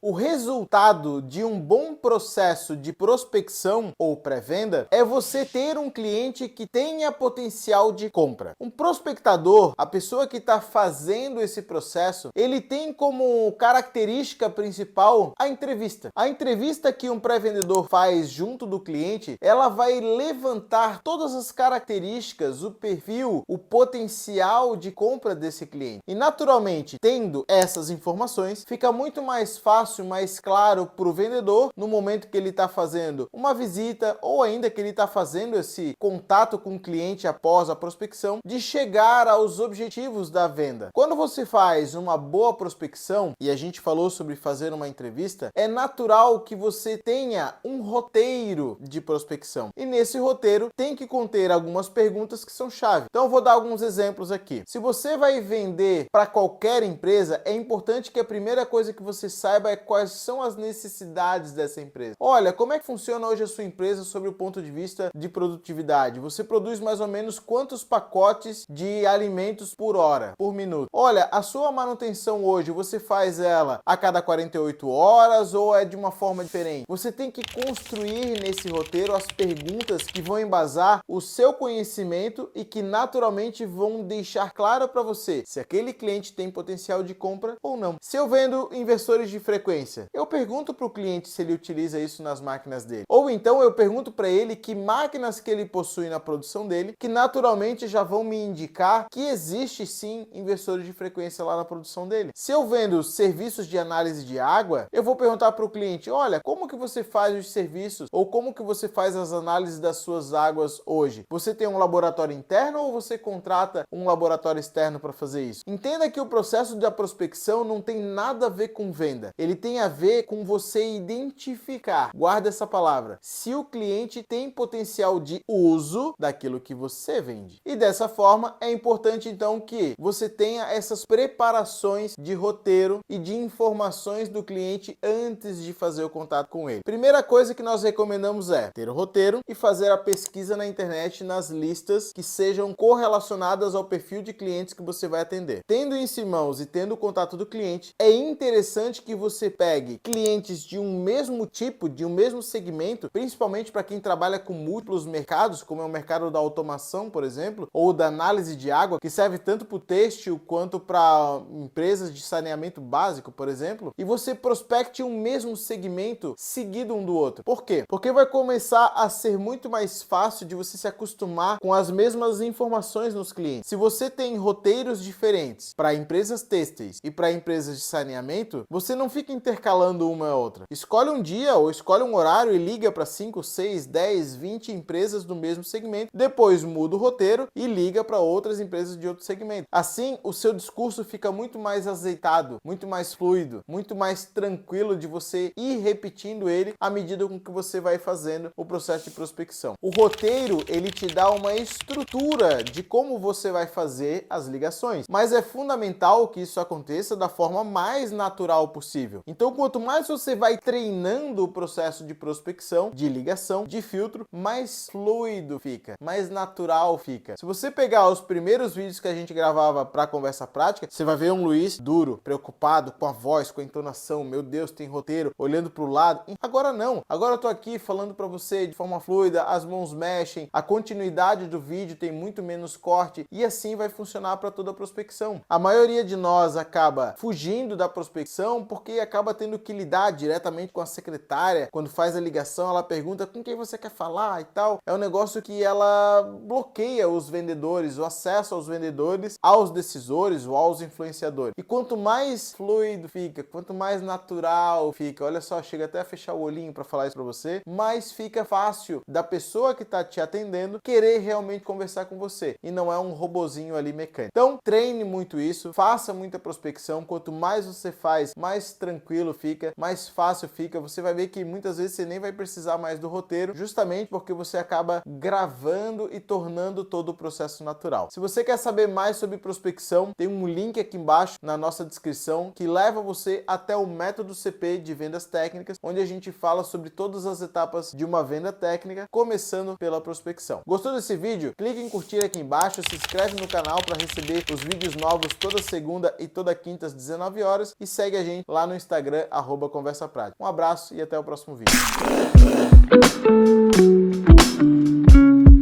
O resultado de um bom processo de prospecção ou pré-venda é você ter um cliente que tenha potencial de compra. Um prospectador, a pessoa que está fazendo esse processo, ele tem como característica principal a entrevista. A entrevista que um pré-vendedor faz junto do cliente, ela vai levantar todas as características, o perfil, o potencial de compra desse cliente. E naturalmente, tendo essas informações, fica muito mais fácil, mais claro para o vendedor no momento que ele está fazendo uma visita ou ainda que ele está fazendo esse contato com o cliente após a prospecção, de chegar aos objetivos da venda. Quando você faz uma boa prospecção, e a gente falou sobre fazer uma entrevista, é natural que você tenha um roteiro de prospecção. E nesse roteiro tem que conter algumas perguntas que são chave. Então eu vou dar alguns exemplos aqui. Se você vai vender para qualquer empresa, é importante que a primeira coisa que você saiba é quais são as necessidades dessa empresa. Olha, como é que funciona hoje a sua empresa sob o ponto de vista de produtividade? Você produz mais ou menos quantos pacotes de alimentos por hora, por minuto? Olha, a sua manutenção hoje, você faz ela a cada 48 horas ou é de uma forma diferente? Você tem que construir nesse roteiro as perguntas que vão embasar o seu conhecimento e que naturalmente vão deixar claro para você se aquele cliente tem potencial de compra ou não. Se eu vendo inversores de frequência, eu pergunto para o cliente se ele utiliza isso nas máquinas dele. Ou então eu pergunto para ele que máquinas que ele possui na produção dele, que naturalmente já vão me indicar que existe sim inversores de frequência lá na produção dele. Se eu vendo serviços de análise de água, eu vou perguntar para o cliente, olha, como que você faz os serviços ou como que você faz as análises das suas águas hoje? Você tem um laboratório interno ou você contrata um laboratório externo para fazer isso? Entenda que o processo da prospecção não tem nada a ver com venda. Ele tem a ver com você identificar, guarda essa palavra, se o cliente tem potencial de uso daquilo que você vende. E dessa forma é importante então que você tenha essas preparações de roteiro e de informações do cliente antes de fazer o contato com ele. Primeira coisa que nós recomendamos é ter o roteiro e fazer a pesquisa na internet nas listas que sejam correlacionadas ao perfil de clientes que você vai atender. Tendo isso em mãos e tendo o contato do cliente, é interessante que você pegue clientes de um mesmo tipo, de um mesmo segmento, principalmente para quem trabalha com múltiplos mercados, como é o mercado da automação, por exemplo, ou da análise de água, que serve tanto para o têxtil quanto para empresas de saneamento básico, por exemplo, e você prospecte um mesmo segmento seguido um do outro. Por quê? Porque vai começar a ser muito mais fácil de você se acostumar com as mesmas informações nos clientes. Se você tem roteiros diferentes para empresas têxteis e para empresas de saneamento, você não fica intercalando uma a outra. Escolhe um dia ou escolhe um horário e liga para 5, 6, 10, 20 empresas do mesmo segmento, depois muda o roteiro e liga para outras empresas de outro segmento. Assim, o seu discurso fica muito mais azeitado, muito mais fluido, muito mais tranquilo de você ir repetindo ele à medida com que você vai fazendo o processo de prospecção. O roteiro, ele te dá uma estrutura de como você vai fazer as ligações, mas é fundamental que isso aconteça da forma mais natural possível. Então, quanto mais você vai treinando o processo de prospecção, de ligação, de filtro, mais fluido fica, mais natural fica. Se você pegar os primeiros vídeos que a gente gravava para conversa prática, você vai ver um Luiz duro, preocupado com a voz, com a entonação, meu Deus, tem roteiro, olhando para o lado. Agora não. Agora eu tô aqui falando para você de forma fluida, as mãos mexem, a continuidade do vídeo tem muito menos corte e assim vai funcionar para toda a prospecção. A maioria de nós acaba fugindo da prospecção porque acaba tendo que lidar diretamente com a secretária. Quando faz a ligação, ela pergunta com quem você quer falar e tal. É um negócio que ela bloqueia os vendedores, o acesso aos vendedores, aos decisores ou aos influenciadores. E quanto mais fluido fica, quanto mais natural fica, olha só, chega até a fechar o olhinho para falar isso para você, mais fica fácil da pessoa que está te atendendo querer realmente conversar com você e não é um robozinho ali mecânico. Então, treine muito isso, faça muita prospecção. Quanto mais você faz, mais tranquilo fica, mais fácil fica. Você vai ver que muitas vezes você nem vai precisar mais do roteiro, justamente porque você acaba gravando e tornando todo o processo natural. Se você quer saber mais sobre prospecção, tem um link aqui embaixo na nossa descrição que leva você até o método CP de vendas técnicas, onde a gente fala sobre todas as etapas de uma venda técnica, começando pela prospecção. Gostou desse vídeo? Clique em curtir aqui embaixo, se inscreve no canal para receber os vídeos novos toda segunda e toda quinta às 19 horas e segue a gente lá no Instagram Instagram, @conversaprática. Um abraço e até o próximo vídeo.